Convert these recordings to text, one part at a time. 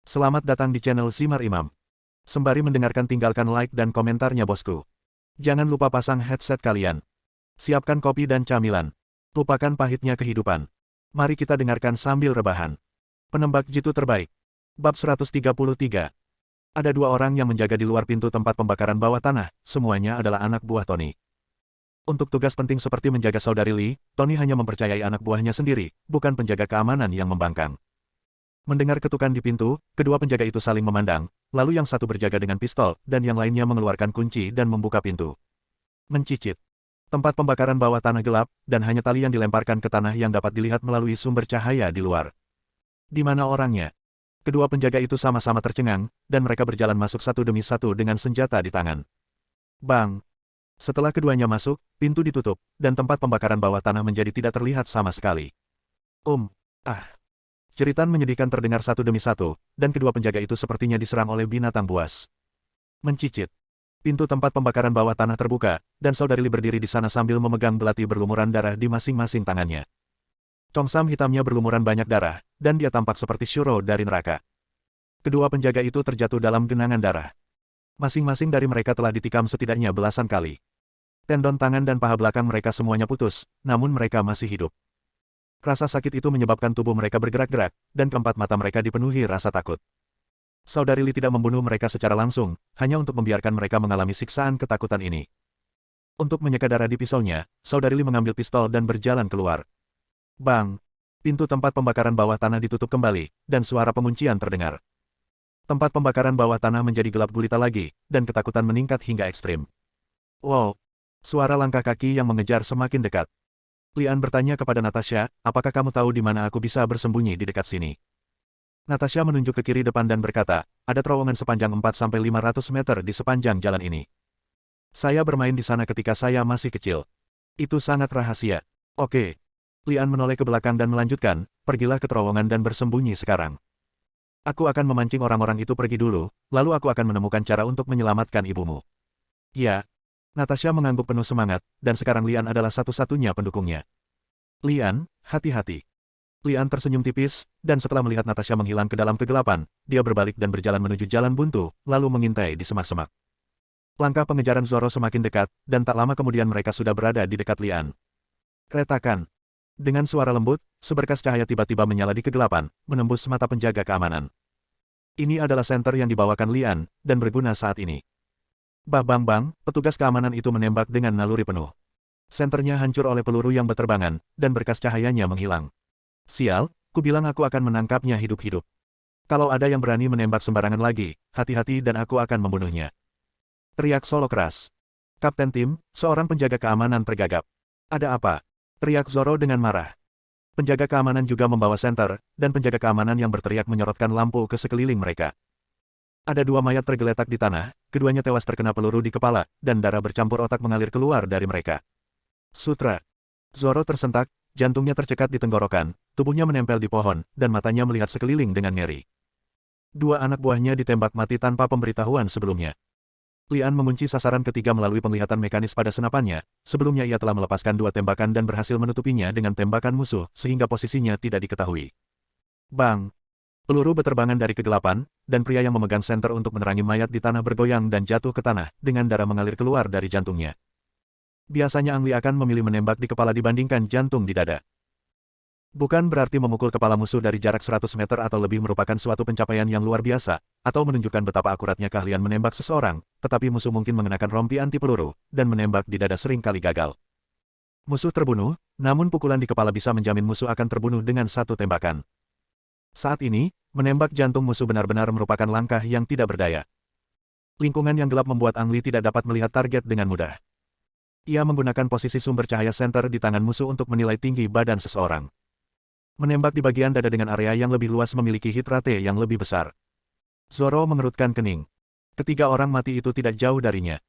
Selamat datang di channel Zimar Imam. Sembari mendengarkan tinggalkan like dan komentarnya bosku. Jangan lupa pasang headset kalian. Siapkan kopi dan camilan. Lupakan pahitnya kehidupan. Mari kita dengarkan sambil rebahan. Penembak jitu terbaik. Bab 133. Ada dua orang yang menjaga di luar pintu tempat pembakaran bawah tanah, semuanya adalah anak buah Tony. Untuk tugas penting seperti menjaga saudari Lee, Tony hanya mempercayai anak buahnya sendiri, bukan penjaga keamanan yang membangkang. Mendengar ketukan di pintu, kedua penjaga itu saling memandang, lalu yang satu berjaga dengan pistol, dan yang lainnya mengeluarkan kunci dan membuka pintu. Mencicit. Tempat pembakaran bawah tanah gelap, dan hanya tali yang dilemparkan ke tanah yang dapat dilihat melalui sumber cahaya di luar. Di mana orangnya? Kedua penjaga itu sama-sama tercengang, dan mereka berjalan masuk satu demi satu dengan senjata di tangan. Bang! Setelah keduanya masuk, pintu ditutup, dan tempat pembakaran bawah tanah menjadi tidak terlihat sama sekali. Jeritan menyedihkan terdengar satu demi satu, dan kedua penjaga itu sepertinya diserang oleh binatang buas. Mencicit. Pintu tempat pembakaran bawah tanah terbuka, dan saudari Lee berdiri di sana sambil memegang belati berlumuran darah di masing-masing tangannya. Tongsam hitamnya berlumuran banyak darah, dan dia tampak seperti Shuro dari neraka. Kedua penjaga itu terjatuh dalam genangan darah. Masing-masing dari mereka telah ditikam setidaknya belasan kali. Tendon tangan dan paha belakang mereka semuanya putus, namun mereka masih hidup. Rasa sakit itu menyebabkan tubuh mereka bergerak-gerak, dan keempat mata mereka dipenuhi rasa takut. Saudari Lee tidak membunuh mereka secara langsung, hanya untuk membiarkan mereka mengalami siksaan ketakutan ini. Untuk menyeka darah di pisaunya, saudari Lee mengambil pistol dan berjalan keluar. Bang! Pintu tempat pembakaran bawah tanah ditutup kembali, dan suara penguncian terdengar. Tempat pembakaran bawah tanah menjadi gelap gulita lagi, dan ketakutan meningkat hingga ekstrim. Wow! Suara langkah kaki yang mengejar semakin dekat. Lian bertanya kepada Natasha, apakah kamu tahu di mana aku bisa bersembunyi di dekat sini? Natasha menunjuk ke kiri depan dan berkata, ada terowongan sepanjang 4-500 meter di sepanjang jalan ini. Saya bermain di sana ketika saya masih kecil. Itu sangat rahasia. Oke. Lian menoleh ke belakang dan melanjutkan, pergilah ke terowongan dan bersembunyi sekarang. Aku akan memancing orang-orang itu pergi dulu, lalu aku akan menemukan cara untuk menyelamatkan ibumu. Ya. Natasha mengangguk penuh semangat, dan sekarang Lian adalah satu-satunya pendukungnya. Lian, hati-hati. Lian tersenyum tipis, dan setelah melihat Natasha menghilang ke dalam kegelapan, dia berbalik dan berjalan menuju jalan buntu, lalu mengintai di semak-semak. Langkah pengejaran Zoro semakin dekat, dan tak lama kemudian mereka sudah berada di dekat Lian. Retakan. Dengan suara lembut, seberkas cahaya tiba-tiba menyala di kegelapan, menembus mata penjaga keamanan. Ini adalah senter yang dibawakan Lian, dan berguna saat ini. Bang, petugas keamanan itu menembak dengan naluri penuh. Senternya hancur oleh peluru yang berterbangan, dan berkas cahayanya menghilang. Sial, kubilang aku akan menangkapnya hidup-hidup. Kalau ada yang berani menembak sembarangan lagi, hati-hati dan aku akan membunuhnya. Teriak Solo keras. Kapten Tim, seorang penjaga keamanan tergagap. Ada apa? Teriak Zoro dengan marah. Penjaga keamanan juga membawa senter, dan penjaga keamanan yang berteriak menyorotkan lampu ke sekeliling mereka. Ada dua mayat tergeletak di tanah, keduanya tewas terkena peluru di kepala, dan darah bercampur otak mengalir keluar dari mereka. Sutra. Zoro tersentak, jantungnya tercekat di tenggorokan, tubuhnya menempel di pohon, dan matanya melihat sekeliling dengan ngeri. Dua anak buahnya ditembak mati tanpa pemberitahuan sebelumnya. Lian mengunci sasaran ketiga melalui penglihatan mekanis pada senapannya, sebelumnya ia telah melepaskan dua tembakan dan berhasil menutupinya dengan tembakan musuh, sehingga posisinya tidak diketahui. Bang! Peluru berterbangan dari kegelapan, dan pria yang memegang senter untuk menerangi mayat di tanah bergoyang dan jatuh ke tanah, dengan darah mengalir keluar dari jantungnya. Biasanya Ang Lee akan memilih menembak di kepala dibandingkan jantung di dada. Bukan berarti memukul kepala musuh dari jarak 100 meter atau lebih merupakan suatu pencapaian yang luar biasa, atau menunjukkan betapa akuratnya keahlian menembak seseorang, tetapi musuh mungkin mengenakan rompi anti peluru, dan menembak di dada sering kali gagal. Musuh terbunuh, namun pukulan di kepala bisa menjamin musuh akan terbunuh dengan satu tembakan. Saat ini, menembak jantung musuh benar-benar merupakan langkah yang tidak berdaya. Lingkungan yang gelap membuat Ang Lee tidak dapat melihat target dengan mudah. Ia menggunakan posisi sumber cahaya senter di tangan musuh untuk menilai tinggi badan seseorang. Menembak di bagian dada dengan area yang lebih luas memiliki hit rate yang lebih besar. Zoro mengerutkan kening. Ketiga orang mati itu tidak jauh darinya.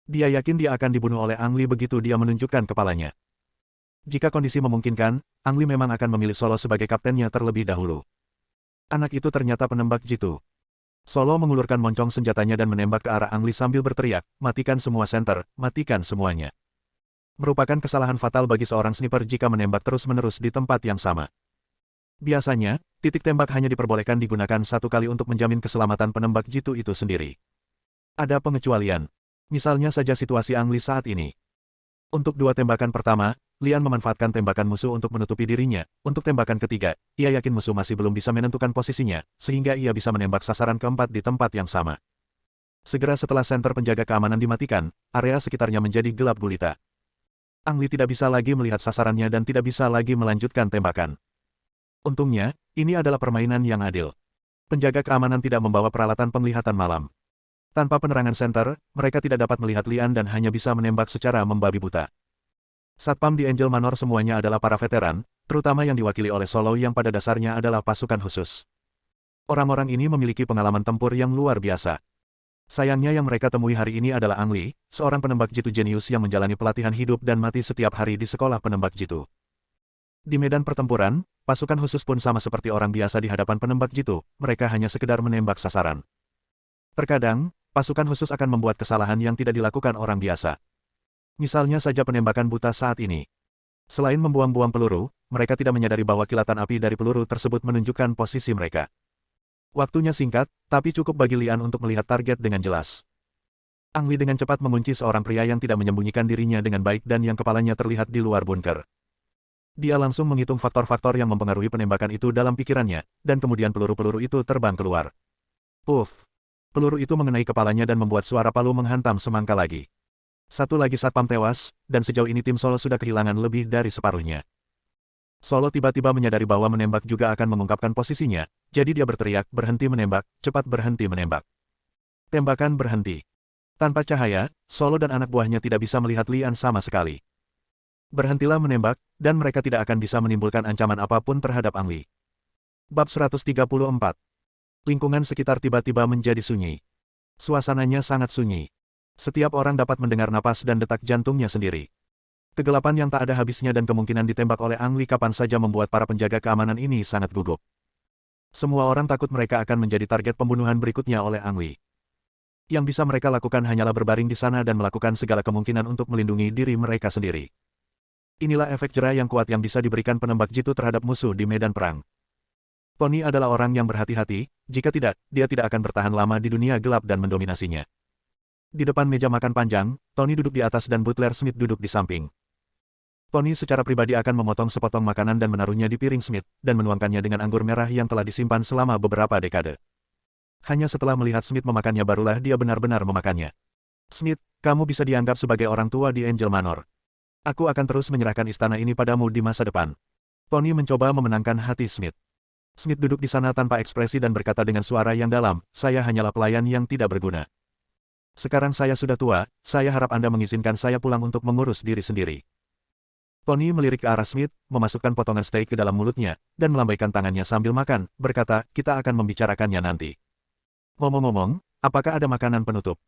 Dia yakin dia akan dibunuh oleh Ang Lee begitu dia menunjukkan kepalanya. Jika kondisi memungkinkan, Ang Lee memang akan memilih Solo sebagai kaptennya terlebih dahulu. Anak itu ternyata penembak jitu. Solo mengulurkan moncong senjatanya dan menembak ke arah Ang Lee sambil berteriak, matikan semua senter, matikan semuanya. Merupakan kesalahan fatal bagi seorang sniper jika menembak terus-menerus di tempat yang sama. Biasanya, titik tembak hanya diperbolehkan digunakan satu kali untuk menjamin keselamatan penembak jitu itu sendiri. Ada pengecualian. Misalnya saja situasi Ang Li saat ini. Untuk dua tembakan pertama, Lian memanfaatkan tembakan musuh untuk menutupi dirinya. Untuk tembakan ketiga, ia yakin musuh masih belum bisa menentukan posisinya, sehingga ia bisa menembak sasaran keempat di tempat yang sama. Segera setelah senter penjaga keamanan dimatikan, area sekitarnya menjadi gelap gulita. Ang Li tidak bisa lagi melihat sasarannya dan tidak bisa lagi melanjutkan tembakan. Untungnya, ini adalah permainan yang adil. Penjaga keamanan tidak membawa peralatan penglihatan malam. Tanpa penerangan senter, mereka tidak dapat melihat Lian dan hanya bisa menembak secara membabi buta. Satpam di Angel Manor semuanya adalah para veteran, terutama yang diwakili oleh Solo yang pada dasarnya adalah pasukan khusus. Orang-orang ini memiliki pengalaman tempur yang luar biasa. Sayangnya yang mereka temui hari ini adalah Ang Li, seorang penembak jitu jenius yang menjalani pelatihan hidup dan mati setiap hari di sekolah penembak jitu. Di medan pertempuran, pasukan khusus pun sama seperti orang biasa di hadapan penembak jitu, mereka hanya sekedar menembak sasaran. Terkadang, pasukan khusus akan membuat kesalahan yang tidak dilakukan orang biasa. Misalnya saja penembakan buta saat ini. Selain membuang-buang peluru, mereka tidak menyadari bahwa kilatan api dari peluru tersebut menunjukkan posisi mereka. Waktunya singkat, tapi cukup bagi Lian untuk melihat target dengan jelas. Ang Li dengan cepat mengunci seorang pria yang tidak menyembunyikan dirinya dengan baik dan yang kepalanya terlihat di luar bunker. Dia langsung menghitung faktor-faktor yang mempengaruhi penembakan itu dalam pikirannya, dan kemudian peluru-peluru itu terbang keluar. Puff! Peluru itu mengenai kepalanya dan membuat suara palu menghantam semangka lagi. Satu lagi satpam tewas, dan sejauh ini tim Solo sudah kehilangan lebih dari separuhnya. Solo tiba-tiba menyadari bahwa menembak juga akan mengungkapkan posisinya, jadi dia berteriak, berhenti menembak, cepat berhenti menembak. Tembakan berhenti. Tanpa cahaya, Solo dan anak buahnya tidak bisa melihat Lian sama sekali. Berhentilah menembak, dan mereka tidak akan bisa menimbulkan ancaman apapun terhadap Ang Li. Bab 134. Lingkungan sekitar tiba-tiba menjadi sunyi. Suasananya sangat sunyi. Setiap orang dapat mendengar napas dan detak jantungnya sendiri. Kegelapan yang tak ada habisnya dan kemungkinan ditembak oleh Ang Li kapan saja membuat para penjaga keamanan ini sangat gugup. Semua orang takut mereka akan menjadi target pembunuhan berikutnya oleh Ang Li. Yang bisa mereka lakukan hanyalah berbaring di sana dan melakukan segala kemungkinan untuk melindungi diri mereka sendiri. Inilah efek jera yang kuat yang bisa diberikan penembak jitu terhadap musuh di medan perang. Tony adalah orang yang berhati-hati, jika tidak, dia tidak akan bertahan lama di dunia gelap dan mendominasinya. Di depan meja makan panjang, Tony duduk di atas dan Butler Smith duduk di samping. Tony secara pribadi akan memotong sepotong makanan dan menaruhnya di piring Smith, dan menuangkannya dengan anggur merah yang telah disimpan selama beberapa dekade. Hanya setelah melihat Smith memakannya barulah dia benar-benar memakannya. Smith, kamu bisa dianggap sebagai orang tua di Angel Manor. Aku akan terus menyerahkan istana ini padamu di masa depan. Tony mencoba memenangkan hati Smith. Smith duduk di sana tanpa ekspresi dan berkata dengan suara yang dalam, saya hanyalah pelayan yang tidak berguna. Sekarang saya sudah tua, saya harap Anda mengizinkan saya pulang untuk mengurus diri sendiri. Tony melirik ke arah Smith, memasukkan potongan steak ke dalam mulutnya, dan melambaikan tangannya sambil makan, berkata, kita akan membicarakannya nanti. Ngomong-ngomong, apakah ada makanan penutup?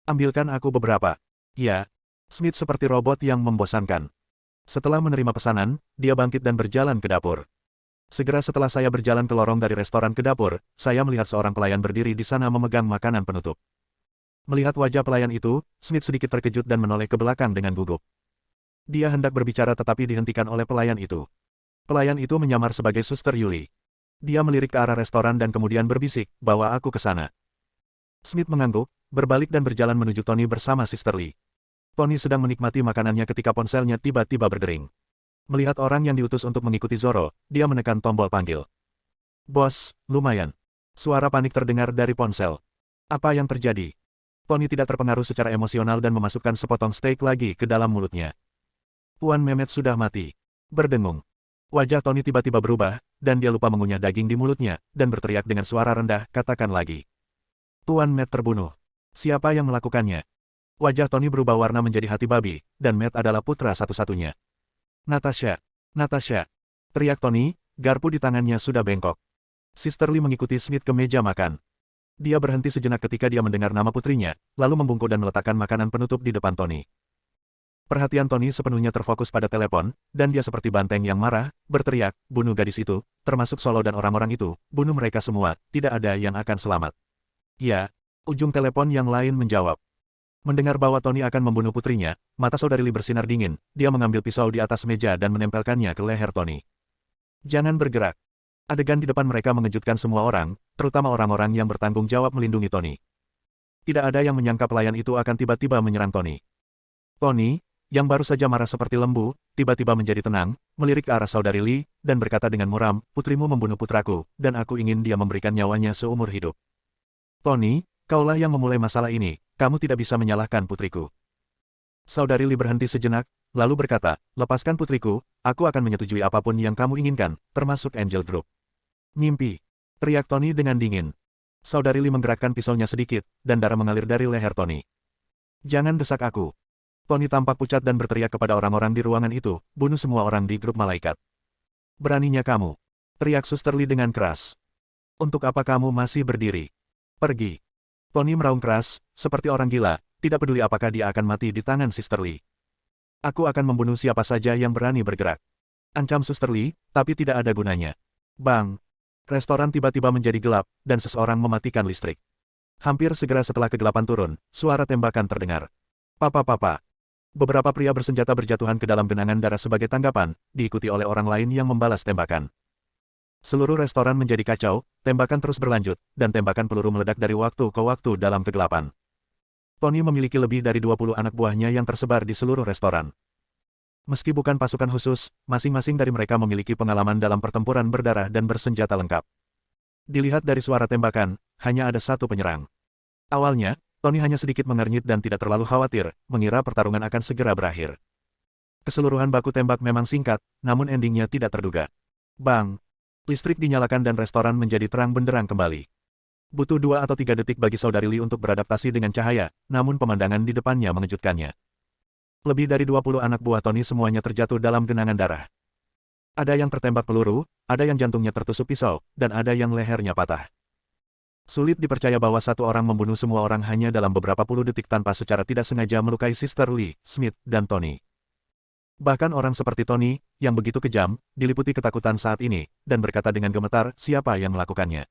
Ambilkan aku beberapa. Ya. Smith seperti robot yang membosankan. Setelah menerima pesanan, dia bangkit dan berjalan ke dapur. Segera setelah saya berjalan ke lorong dari restoran ke dapur, saya melihat seorang pelayan berdiri di sana memegang makanan penutup. Melihat wajah pelayan itu, Smith sedikit terkejut dan menoleh ke belakang dengan gugup. Dia hendak berbicara tetapi dihentikan oleh pelayan itu. Pelayan itu menyamar sebagai Suster Yuli. Dia melirik ke arah restoran dan kemudian berbisik, bawa aku ke sana. Smith mengangguk, berbalik dan berjalan menuju Tony bersama Sister Lee. Tony sedang menikmati makanannya ketika ponselnya tiba-tiba berdering. Melihat orang yang diutus untuk mengikuti Zoro, dia menekan tombol panggil. Bos, lumayan. Suara panik terdengar dari ponsel. Apa yang terjadi? Tony tidak terpengaruh secara emosional dan memasukkan sepotong steak lagi ke dalam mulutnya. Puan Mehmet sudah mati. Berdengung. Wajah Tony tiba-tiba berubah, dan dia lupa mengunyah daging di mulutnya, dan berteriak dengan suara rendah, katakan lagi. Tuan Matt terbunuh. Siapa yang melakukannya? Wajah Tony berubah warna menjadi hati babi, dan Matt adalah putra satu-satunya. Natasha! Natasha! Teriak Tony, garpu di tangannya sudah bengkok. Sister Lee mengikuti Smith ke meja makan. Dia berhenti sejenak ketika dia mendengar nama putrinya, lalu membungkuk dan meletakkan makanan penutup di depan Tony. Perhatian Tony sepenuhnya terfokus pada telepon, dan dia seperti banteng yang marah, berteriak, bunuh gadis itu, termasuk Solo dan orang-orang itu, bunuh mereka semua, tidak ada yang akan selamat. Ya, ujung telepon yang lain menjawab. Mendengar bahwa Tony akan membunuh putrinya, mata saudari Lee bersinar dingin, dia mengambil pisau di atas meja dan menempelkannya ke leher Tony. Jangan bergerak. Adegan di depan mereka mengejutkan semua orang, terutama orang-orang yang bertanggung jawab melindungi Tony. Tidak ada yang menyangka pelayan itu akan tiba-tiba menyerang Tony. Tony, yang baru saja marah seperti lembu, tiba-tiba menjadi tenang, melirik ke arah saudari Lee, dan berkata dengan muram, putrimu membunuh putraku, dan aku ingin dia memberikan nyawanya seumur hidup. Tony, kaulah yang memulai masalah ini, kamu tidak bisa menyalahkan putriku. Saudari Lee berhenti sejenak, lalu berkata, lepaskan putriku, aku akan menyetujui apapun yang kamu inginkan, termasuk Angel Group. Mimpi, teriak Tony dengan dingin. Saudari Lee menggerakkan pisaunya sedikit, dan darah mengalir dari leher Tony. Jangan desak aku. Tony tampak pucat dan berteriak kepada orang-orang di ruangan itu, bunuh semua orang di grup malaikat. Beraninya kamu. Teriak Suster Lee dengan keras. Untuk apa kamu masih berdiri? Pergi. Tony meraung keras, seperti orang gila, tidak peduli apakah dia akan mati di tangan Sister Lee. Aku akan membunuh siapa saja yang berani bergerak. Ancam Suster Lee, tapi tidak ada gunanya. Bang! Restoran tiba-tiba menjadi gelap, dan seseorang mematikan listrik. Hampir segera setelah kegelapan turun, suara tembakan terdengar. Papa. Beberapa pria bersenjata berjatuhan ke dalam genangan darah sebagai tanggapan, diikuti oleh orang lain yang membalas tembakan. Seluruh restoran menjadi kacau, tembakan terus berlanjut, dan tembakan peluru meledak dari waktu ke waktu dalam kegelapan. Tony memiliki lebih dari 20 anak buahnya yang tersebar di seluruh restoran. Meski bukan pasukan khusus, masing-masing dari mereka memiliki pengalaman dalam pertempuran berdarah dan bersenjata lengkap. Dilihat dari suara tembakan, hanya ada satu penyerang. Awalnya, Tony hanya sedikit mengernyit dan tidak terlalu khawatir, mengira pertarungan akan segera berakhir. Keseluruhan baku tembak memang singkat, namun endingnya tidak terduga. Bang! Listrik dinyalakan dan restoran menjadi terang benderang kembali. Butuh 2 atau 3 detik bagi saudari Lee untuk beradaptasi dengan cahaya, namun pemandangan di depannya mengejutkannya. Lebih dari 20 anak buah Tony semuanya terjatuh dalam genangan darah. Ada yang tertembak peluru, ada yang jantungnya tertusuk pisau, dan ada yang lehernya patah. Sulit dipercaya bahwa satu orang membunuh semua orang hanya dalam beberapa puluh detik tanpa secara tidak sengaja melukai Sister Lee, Smith, dan Tony. Bahkan orang seperti Tony, yang begitu kejam, diliputi ketakutan saat ini, dan berkata dengan gemetar, siapa yang melakukannya.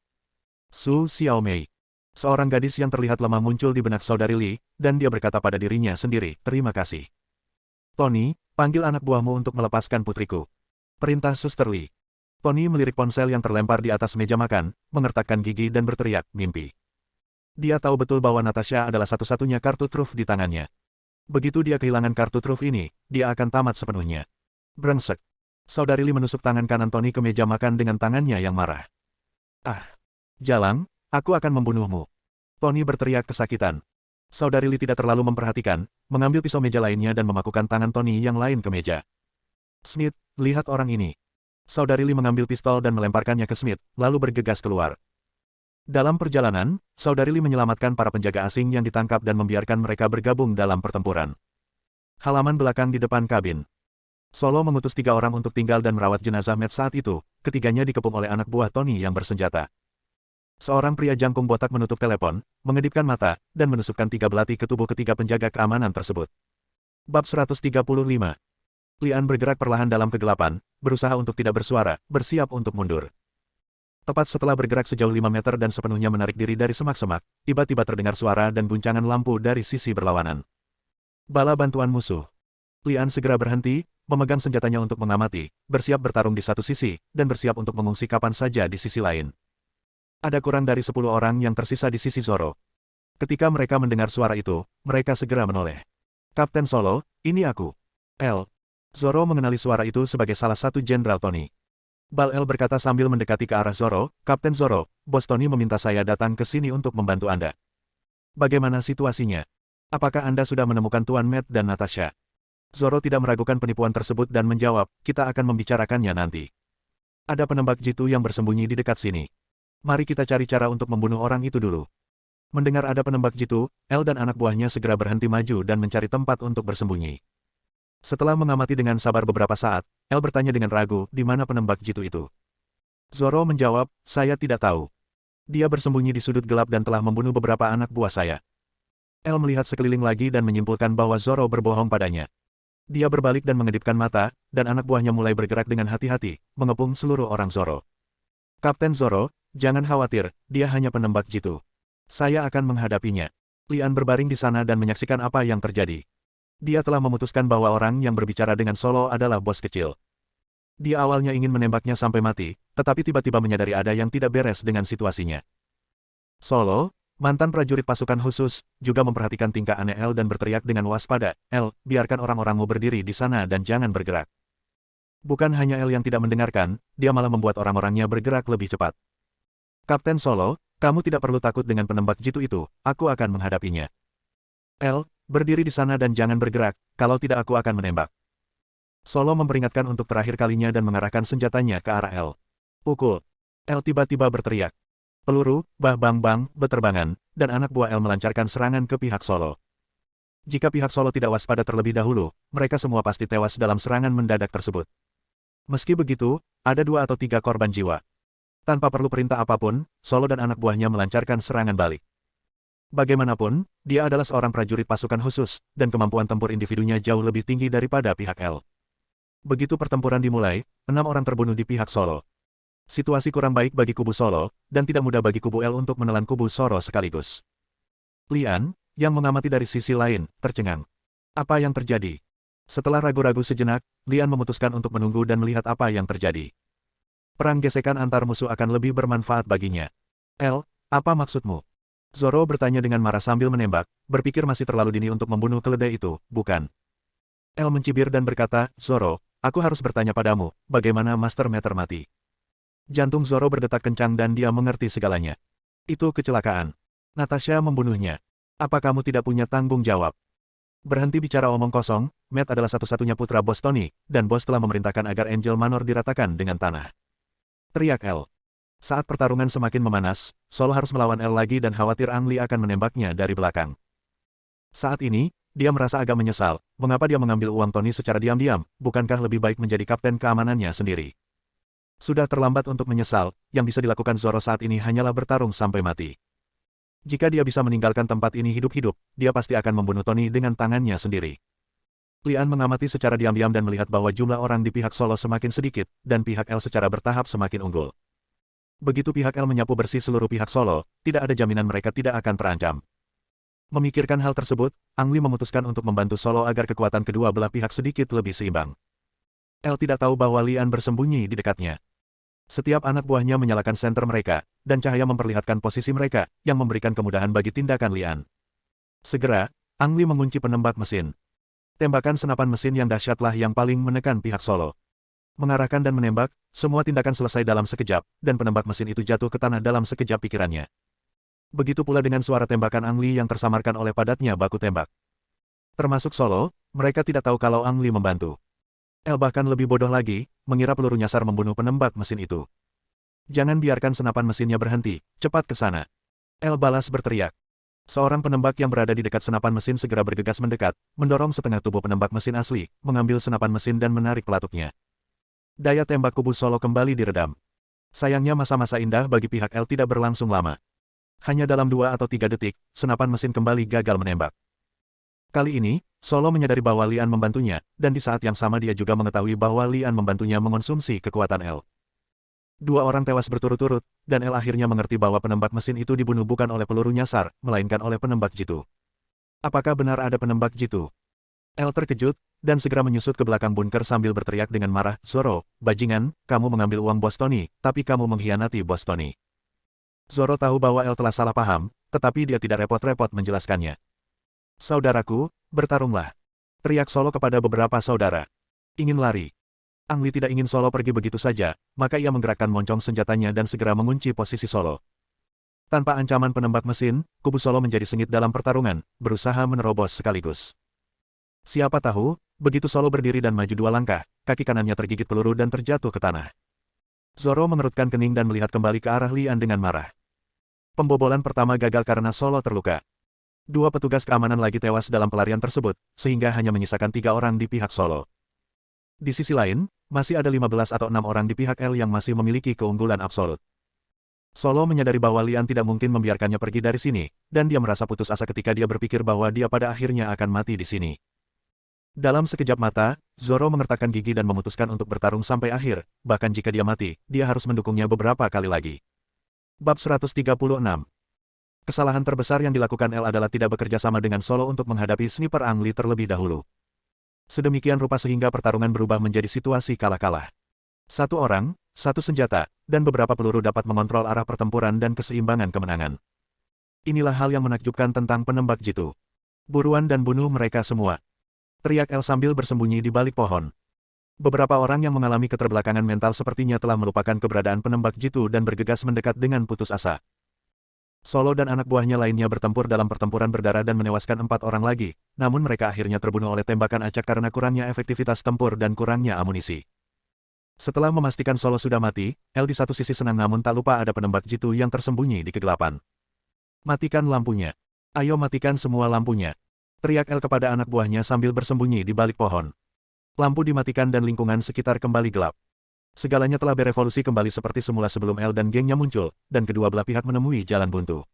Su Xiaomei. Seorang gadis yang terlihat lemah muncul di benak saudari Lee, dan dia berkata pada dirinya sendiri, terima kasih. Tony, panggil anak buahmu untuk melepaskan putriku. Perintah Suster Lee. Tony melirik ponsel yang terlempar di atas meja makan, mengertakkan gigi dan berteriak, mimpi. Dia tahu betul bahwa Natasha adalah satu-satunya kartu truf di tangannya. Begitu dia kehilangan kartu truf ini, dia akan tamat sepenuhnya. Brengsek. Saudari Lee menusuk tangan kanan Tony ke meja makan dengan tangannya yang marah. Ah! Jalang, aku akan membunuhmu. Tony berteriak kesakitan. Saudari Lee tidak terlalu memperhatikan, mengambil pisau meja lainnya dan memakukan tangan Tony yang lain ke meja. Smith, lihat orang ini. Saudari Lee mengambil pistol dan melemparkannya ke Smith, lalu bergegas keluar. Dalam perjalanan, saudari Lee menyelamatkan para penjaga asing yang ditangkap dan membiarkan mereka bergabung dalam pertempuran. Halaman belakang di depan kabin. Solo mengutus 3 orang untuk tinggal dan merawat jenazah Matt saat itu, ketiganya dikepung oleh anak buah Tony yang bersenjata. Seorang pria jangkung botak menutup telepon, mengedipkan mata, dan menusukkan 3 belati ke tubuh ketiga penjaga keamanan tersebut. Bab 135. Lian bergerak perlahan dalam kegelapan, berusaha untuk tidak bersuara, bersiap untuk mundur. Tepat setelah bergerak sejauh 5 meter dan sepenuhnya menarik diri dari semak-semak, tiba-tiba terdengar suara dan guncangan lampu dari sisi berlawanan. Bala bantuan musuh. Lian segera berhenti, memegang senjatanya untuk mengamati, bersiap bertarung di satu sisi, dan bersiap untuk mengungsi kapan saja di sisi lain. Ada kurang dari 10 orang yang tersisa di sisi Zoro. Ketika mereka mendengar suara itu, mereka segera menoleh. Kapten Solo, ini aku. L. Zoro mengenali suara itu sebagai salah satu Jenderal Tony. Bal-El berkata sambil mendekati ke arah Zoro, Kapten Zoro, Bos Tony meminta saya datang ke sini untuk membantu Anda. Bagaimana situasinya? Apakah Anda sudah menemukan Tuan Matt dan Natasha? Zoro tidak meragukan penipuan tersebut dan menjawab, kita akan membicarakannya nanti. Ada penembak jitu yang bersembunyi di dekat sini. Mari kita cari cara untuk membunuh orang itu dulu. Mendengar ada penembak jitu, El dan anak buahnya segera berhenti maju dan mencari tempat untuk bersembunyi. Setelah mengamati dengan sabar beberapa saat, El bertanya dengan ragu, di mana penembak jitu itu? Zoro menjawab, saya tidak tahu. Dia bersembunyi di sudut gelap dan telah membunuh beberapa anak buah saya. El melihat sekeliling lagi dan menyimpulkan bahwa Zoro berbohong padanya. Dia berbalik dan mengedipkan mata, dan anak buahnya mulai bergerak dengan hati-hati, mengepung seluruh orang Zoro. Kapten Zoro, jangan khawatir, dia hanya penembak jitu. Saya akan menghadapinya. Lian berbaring di sana dan menyaksikan apa yang terjadi. Dia telah memutuskan bahwa orang yang berbicara dengan Solo adalah bos kecil. Dia awalnya ingin menembaknya sampai mati, tetapi tiba-tiba menyadari ada yang tidak beres dengan situasinya. Solo, mantan prajurit pasukan khusus, juga memperhatikan tingkah aneh El dan berteriak dengan waspada, "El, biarkan orang-orangmu berdiri di sana dan jangan bergerak." Bukan hanya El yang tidak mendengarkan, dia malah membuat orang-orangnya bergerak lebih cepat. "Kapten Solo, kamu tidak perlu takut dengan penembak jitu itu, aku akan menghadapinya. El, berdiri di sana dan jangan bergerak, kalau tidak aku akan menembak." Solo memperingatkan untuk terakhir kalinya dan mengarahkan senjatanya ke arah El. "Pukul!" El tiba-tiba berteriak. Peluru, bang-bang, beterbangan, dan anak buah El melancarkan serangan ke pihak Solo. Jika pihak Solo tidak waspada terlebih dahulu, mereka semua pasti tewas dalam serangan mendadak tersebut. Meski begitu, ada 2 atau 3 korban jiwa. Tanpa perlu perintah apapun, Solo dan anak buahnya melancarkan serangan balik. Bagaimanapun, dia adalah seorang prajurit pasukan khusus, dan kemampuan tempur individunya jauh lebih tinggi daripada pihak El. Begitu pertempuran dimulai, 6 orang terbunuh di pihak Solo. Situasi kurang baik bagi kubu Solo, dan tidak mudah bagi kubu El untuk menelan kubu Zoro sekaligus. Lian, yang mengamati dari sisi lain, tercengang. Apa yang terjadi? Setelah ragu-ragu sejenak, Lian memutuskan untuk menunggu dan melihat apa yang terjadi. Perang gesekan antar musuh akan lebih bermanfaat baginya. El, apa maksudmu? Zoro bertanya dengan marah sambil menembak, berpikir masih terlalu dini untuk membunuh keledai itu, bukan? El mencibir dan berkata, "Zoro, aku harus bertanya padamu, bagaimana Master Meter mati?" Jantung Zoro berdetak kencang dan dia mengerti segalanya. Itu kecelakaan. Natasha membunuhnya. Apa kamu tidak punya tanggung jawab? Berhenti bicara omong kosong, Matt adalah satu-satunya putra Bos Tony, dan Bos telah memerintahkan agar Angel Manor diratakan dengan tanah. Teriak El. Saat pertarungan semakin memanas, Solo harus melawan El lagi dan khawatir Ang Lee akan menembaknya dari belakang. Saat ini, dia merasa agak menyesal, mengapa dia mengambil uang Tony secara diam-diam, bukankah lebih baik menjadi kapten keamanannya sendiri. Sudah terlambat untuk menyesal, yang bisa dilakukan Zoro saat ini hanyalah bertarung sampai mati. Jika dia bisa meninggalkan tempat ini hidup-hidup, dia pasti akan membunuh Tony dengan tangannya sendiri. Lian mengamati secara diam-diam dan melihat bahwa jumlah orang di pihak Solo semakin sedikit, dan pihak El secara bertahap semakin unggul. Begitu pihak El menyapu bersih seluruh pihak Solo, tidak ada jaminan mereka tidak akan terancam. Memikirkan hal tersebut, Ang Lee memutuskan untuk membantu Solo agar kekuatan kedua belah pihak sedikit lebih seimbang. El tidak tahu bahwa Lian bersembunyi di dekatnya. Setiap anak buahnya menyalakan senter mereka, dan cahaya memperlihatkan posisi mereka, yang memberikan kemudahan bagi tindakan Lian. Segera, Ang Lee mengunci penembak mesin. Tembakan senapan mesin yang dahsyatlah yang paling menekan pihak Solo. Mengarahkan dan menembak, semua tindakan selesai dalam sekejap, dan penembak mesin itu jatuh ke tanah dalam sekejap pikirannya. Begitu pula dengan suara tembakan Ang Lee yang tersamarkan oleh padatnya baku tembak. Termasuk Solo, mereka tidak tahu kalau Ang Lee membantu. El bahkan lebih bodoh lagi, mengira peluru nyasar membunuh penembak mesin itu. "Jangan biarkan senapan mesinnya berhenti, cepat ke sana." El balas berteriak. Seorang penembak yang berada di dekat senapan mesin segera bergegas mendekat, mendorong setengah tubuh penembak mesin asli, mengambil senapan mesin dan menarik pelatuknya. Daya tembak kubu Solo kembali diredam. Sayangnya masa-masa indah bagi pihak El tidak berlangsung lama. Hanya dalam 2 atau 3 detik, senapan mesin kembali gagal menembak. Kali ini, Solo menyadari bahwa Lian membantunya, dan di saat yang sama dia juga mengetahui bahwa Lian membantunya mengonsumsi kekuatan El. 2 orang tewas berturut-turut, dan El akhirnya mengerti bahwa penembak mesin itu dibunuh bukan oleh peluru nyasar, melainkan oleh penembak jitu. Apakah benar ada penembak jitu? El terkejut, dan segera menyusut ke belakang bunker sambil berteriak dengan marah, "Zoro, bajingan, kamu mengambil uang Bos Tony, tapi kamu mengkhianati Bos Tony." Zoro tahu bahwa El telah salah paham, tetapi dia tidak repot-repot menjelaskannya. "Saudaraku, bertarunglah," teriak Solo kepada beberapa saudara. Ingin lari. Ang Lee tidak ingin Solo pergi begitu saja, maka ia menggerakkan moncong senjatanya dan segera mengunci posisi Solo. Tanpa ancaman penembak mesin, kubu Solo menjadi sengit dalam pertarungan, berusaha menerobos sekaligus. Siapa tahu, begitu Solo berdiri dan maju 2 langkah, kaki kanannya tergigit peluru dan terjatuh ke tanah. Zoro mengerutkan kening dan melihat kembali ke arah Lian dengan marah. Pembobolan pertama gagal karena Solo terluka. 2 petugas keamanan lagi tewas dalam pelarian tersebut, sehingga hanya menyisakan 3 orang di pihak Solo. Di sisi lain, masih ada 15 atau 6 orang di pihak El yang masih memiliki keunggulan absolut. Solo menyadari bahwa Lian tidak mungkin membiarkannya pergi dari sini, dan dia merasa putus asa ketika dia berpikir bahwa dia pada akhirnya akan mati di sini. Dalam sekejap mata, Zoro mengertakkan gigi dan memutuskan untuk bertarung sampai akhir, bahkan jika dia mati, dia harus mendukungnya beberapa kali lagi. Bab 136. Kesalahan terbesar yang dilakukan El adalah tidak bekerja sama dengan Solo untuk menghadapi sniper Ang Lee terlebih dahulu. Sedemikian rupa sehingga pertarungan berubah menjadi situasi kalah-kalah. Satu orang, satu senjata, dan beberapa peluru dapat mengontrol arah pertempuran dan keseimbangan kemenangan. Inilah hal yang menakjubkan tentang penembak jitu. Buruan dan bunuh mereka semua. Teriak El sambil bersembunyi di balik pohon. Beberapa orang yang mengalami keterbelakangan mental sepertinya telah melupakan keberadaan penembak jitu dan bergegas mendekat dengan putus asa. Solo dan anak buahnya lainnya bertempur dalam pertempuran berdarah dan menewaskan 4 orang lagi, namun mereka akhirnya terbunuh oleh tembakan acak karena kurangnya efektivitas tempur dan kurangnya amunisi. Setelah memastikan Solo sudah mati, El di satu sisi senang namun tak lupa ada penembak jitu yang tersembunyi di kegelapan. Matikan lampunya. Ayo matikan semua lampunya. Teriak El kepada anak buahnya sambil bersembunyi di balik pohon. Lampu dimatikan dan lingkungan sekitar kembali gelap. Segalanya telah berevolusi kembali seperti semula sebelum El dan gengnya muncul, dan kedua belah pihak menemui jalan buntu.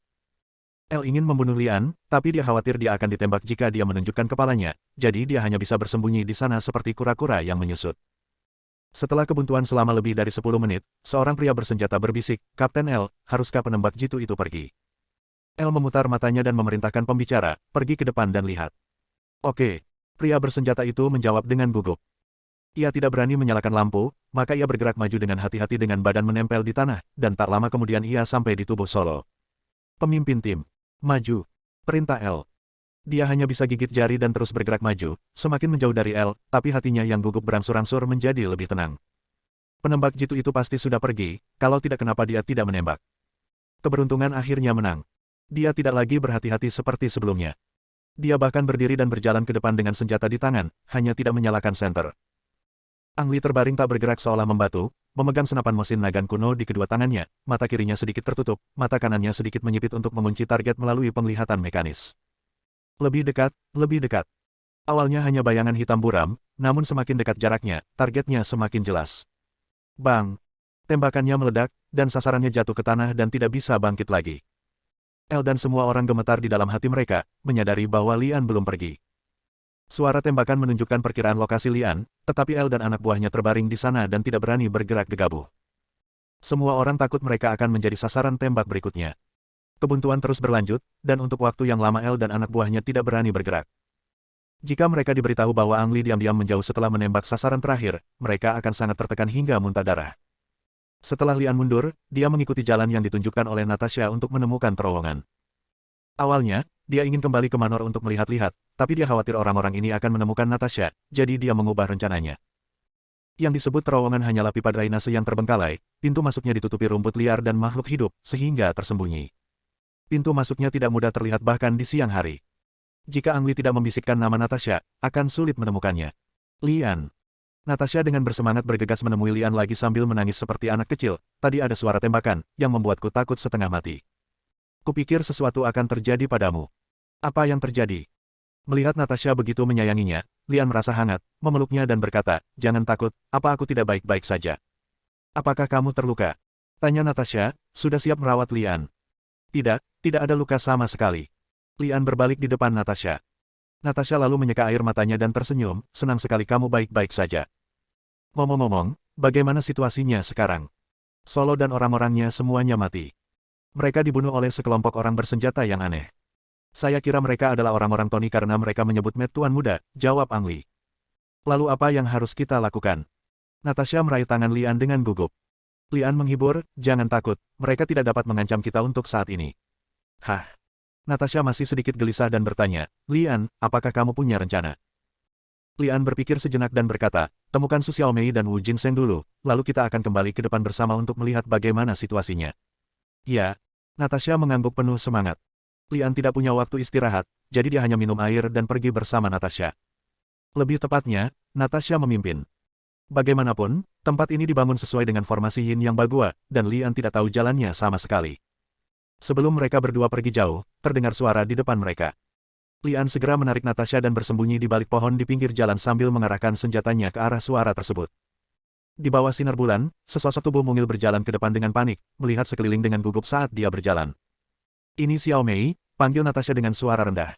El ingin membunuh Lian, tapi dia khawatir dia akan ditembak jika dia menunjukkan kepalanya, jadi dia hanya bisa bersembunyi di sana seperti kura-kura yang menyusut. Setelah kebuntuan selama lebih dari 10 menit, seorang pria bersenjata berbisik, "Kapten El, haruskah penembak jitu itu pergi?" El memutar matanya dan memerintahkan pembicara, "Pergi ke depan dan lihat." "Oke." Pria bersenjata itu menjawab dengan gugup. Ia tidak berani menyalakan lampu, maka ia bergerak maju dengan hati-hati dengan badan menempel di tanah, dan tak lama kemudian ia sampai di tubuh Solo. "Pemimpin tim, maju," perintah El. Dia hanya bisa gigit jari dan terus bergerak maju, semakin menjauh dari El, tapi hatinya yang gugup berangsur-angsur menjadi lebih tenang. Penembak jitu itu pasti sudah pergi, kalau tidak kenapa dia tidak menembak. Keberuntungan akhirnya menang. Dia tidak lagi berhati-hati seperti sebelumnya. Dia bahkan berdiri dan berjalan ke depan dengan senjata di tangan, hanya tidak menyalakan senter. Ang Li terbaring tak bergerak seolah membatu, memegang senapan mesin nagan kuno di kedua tangannya, mata kirinya sedikit tertutup, mata kanannya sedikit menyipit untuk mengunci target melalui penglihatan mekanis. Lebih dekat, lebih dekat. Awalnya hanya bayangan hitam buram, namun semakin dekat jaraknya, targetnya semakin jelas. Bang! Tembakannya meledak, dan sasarannya jatuh ke tanah dan tidak bisa bangkit lagi. El dan semua orang gemetar di dalam hati mereka, menyadari bahwa Lian belum pergi. Suara tembakan menunjukkan perkiraan lokasi Lian, tetapi El dan anak buahnya terbaring di sana dan tidak berani bergerak gegabah. Semua orang takut mereka akan menjadi sasaran tembak berikutnya. Kebuntuan terus berlanjut, dan untuk waktu yang lama El dan anak buahnya tidak berani bergerak. Jika mereka diberitahu bahwa Ang Li diam-diam menjauh setelah menembak sasaran terakhir, mereka akan sangat tertekan hingga muntah darah. Setelah Lian mundur, dia mengikuti jalan yang ditunjukkan oleh Natasha untuk menemukan terowongan. Awalnya, dia ingin kembali ke Manor untuk melihat-lihat, tapi dia khawatir orang-orang ini akan menemukan Natasha, jadi dia mengubah rencananya. Yang disebut terowongan hanyalah pipa drainase yang terbengkalai, pintu masuknya ditutupi rumput liar dan makhluk hidup, sehingga tersembunyi. Pintu masuknya tidak mudah terlihat bahkan di siang hari. Jika Ang Li tidak membisikkan nama Natasha, akan sulit menemukannya. Lian. Natasha dengan bersemangat bergegas menemui Lian lagi sambil menangis seperti anak kecil. Tadi ada suara tembakan, yang membuatku takut setengah mati. Kupikir sesuatu akan terjadi padamu. Apa yang terjadi? Melihat Natasha begitu menyayanginya, Lian merasa hangat, memeluknya dan berkata, "Jangan takut, apa aku tidak baik-baik saja?" "Apakah kamu terluka?" tanya Natasha, sudah siap merawat Lian. "Tidak, tidak ada luka sama sekali." Lian berbalik di depan Natasha. Natasha lalu menyeka air matanya dan tersenyum, "Senang sekali kamu baik-baik saja." "Ngomong-ngomong, bagaimana situasinya sekarang?" "Solo dan orang-orangnya semuanya mati. Mereka dibunuh oleh sekelompok orang bersenjata yang aneh. Saya kira mereka adalah orang-orang Tony karena mereka menyebut Met Tuan Muda," jawab Ang Li. "Lalu apa yang harus kita lakukan?" Natasha meraih tangan Lian dengan gugup. Lian menghibur, "Jangan takut, mereka tidak dapat mengancam kita untuk saat ini." "Hah?" Natasha masih sedikit gelisah dan bertanya, "Lian, apakah kamu punya rencana?" Lian berpikir sejenak dan berkata, "Temukan Su Xiaomei dan Wu Jinseng dulu, lalu kita akan kembali ke depan bersama untuk melihat bagaimana situasinya." "Ya." Natasha mengangguk penuh semangat. Lian tidak punya waktu istirahat, jadi dia hanya minum air dan pergi bersama Natasha. Lebih tepatnya, Natasha memimpin. Bagaimanapun, tempat ini dibangun sesuai dengan formasi Yin yang Bagua, dan Lian tidak tahu jalannya sama sekali. Sebelum mereka berdua pergi jauh, terdengar suara di depan mereka. Lian segera menarik Natasha dan bersembunyi di balik pohon di pinggir jalan sambil mengarahkan senjatanya ke arah suara tersebut. Di bawah sinar bulan, sesosok tubuh mungil berjalan ke depan dengan panik, melihat sekeliling dengan gugup saat dia berjalan. "Ini Xiaomei," panggil Natasha dengan suara rendah.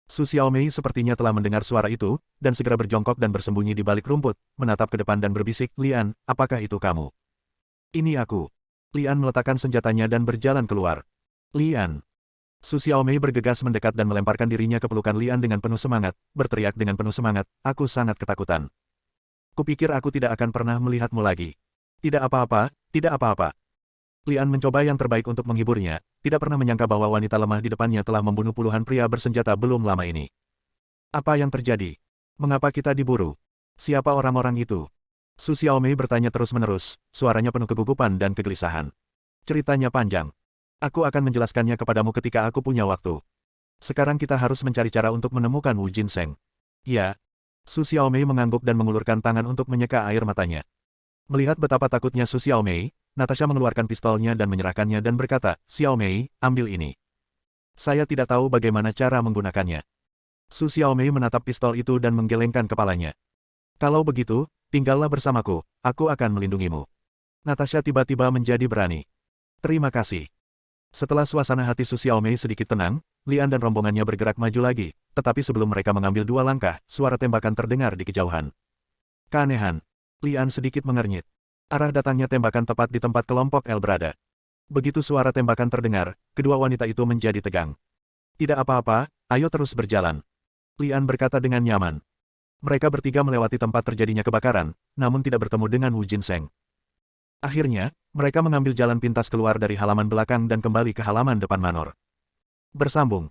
Su Xiaomei sepertinya telah mendengar suara itu, dan segera berjongkok dan bersembunyi di balik rumput, menatap ke depan dan berbisik, "Lian, apakah itu kamu?" "Ini aku." Lian meletakkan senjatanya dan berjalan keluar. "Lian." Su Xiaomei bergegas mendekat dan melemparkan dirinya ke pelukan Lian dengan penuh semangat, berteriak dengan penuh semangat, "Aku sangat ketakutan. Kupikir aku tidak akan pernah melihatmu lagi." Tidak apa-apa, tidak apa-apa. Lian mencoba yang terbaik untuk menghiburnya, tidak pernah menyangka bahwa wanita lemah di depannya telah membunuh puluhan pria bersenjata belum lama ini. Apa yang terjadi? Mengapa kita diburu? Siapa orang-orang itu? Su Xiaomei bertanya terus-menerus, suaranya penuh kegugupan dan kegelisahan. Ceritanya panjang. Aku akan menjelaskannya kepadamu ketika aku punya waktu. Sekarang kita harus mencari cara untuk menemukan Wu Jinseng. Ya. Su Xiaomei mengangguk dan mengulurkan tangan untuk menyeka air matanya. Melihat betapa takutnya Su Xiaomei, Natasha mengeluarkan pistolnya dan menyerahkannya dan berkata, Xiaomei, ambil ini. Saya tidak tahu bagaimana cara menggunakannya. Su Xiaomei menatap pistol itu dan menggelengkan kepalanya. Kalau begitu, tinggallah bersamaku, aku akan melindungimu. Natasha tiba-tiba menjadi berani. Terima kasih. Setelah suasana hati Su Xiaomei sedikit tenang, Lian dan rombongannya bergerak maju lagi, tetapi sebelum mereka mengambil 2 langkah, suara tembakan terdengar di kejauhan. Keanehan. Lian sedikit mengernyit. Arah datangnya tembakan tepat di tempat kelompok L berada. Begitu suara tembakan terdengar, kedua wanita itu menjadi tegang. Tidak apa-apa, ayo terus berjalan. Lian berkata dengan nyaman. Mereka bertiga melewati tempat terjadinya kebakaran, namun tidak bertemu dengan Wu Jinseng. Akhirnya, mereka mengambil jalan pintas keluar dari halaman belakang dan kembali ke halaman depan manor. Bersambung.